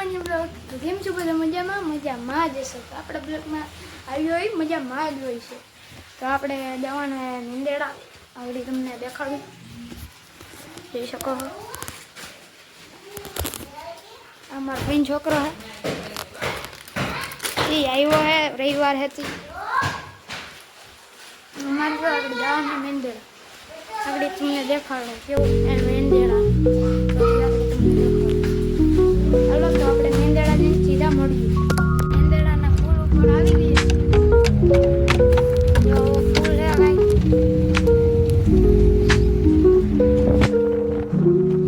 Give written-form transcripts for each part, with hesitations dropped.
morning blog તો કેમ છો બધા મજામાં જશો તો આપણે બ્લોગમાં આવ્યો હોય મજામાં જ હોય છે તો આપણે જવાના નિંદેડા આવડી તમને દેખાડું જોઈ શકો છો આ મારો બેન છોકરો હે એ આવ્યો હે રવિવાર હતી અમારે તો આગળ જવાના નિંદેડા આગળ તમને દેખાડો કેવું નિંદેડા હાલો તો આપણે મેંદેડાને સીધા મળીએ મેંદેડાના ફૂલ ઉપર આવી ગઈએ જો ફૂલ હે ભાઈ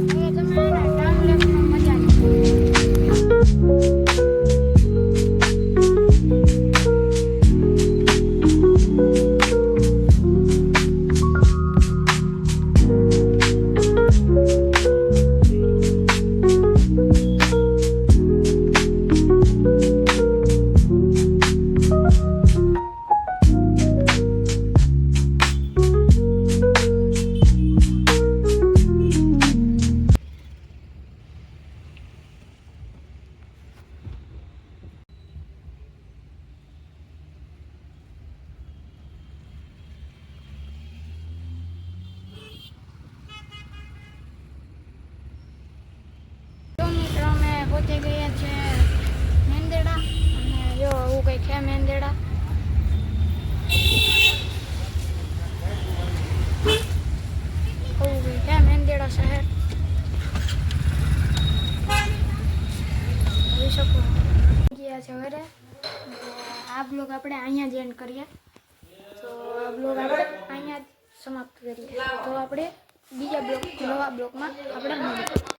હવે તમે ટાઈમ લેવામાં મજા પહોંચી ગયા છે મેંદેડા અને જો આવું કંઈક છે મેંદેડા આવું કંઈક છે મેંદેડા શહેર જોઈ શકો ગયા છે હવે આ બ્લોગ આપણે અહીંયા જ એન્ડ કરીએ તો આ બ્લોગ આપણે અહીંયા જ સમાપ્ત કરીએ તો આપણે બીજા બ્લોગ નવા બ્લોગમાં આપણે મળીએ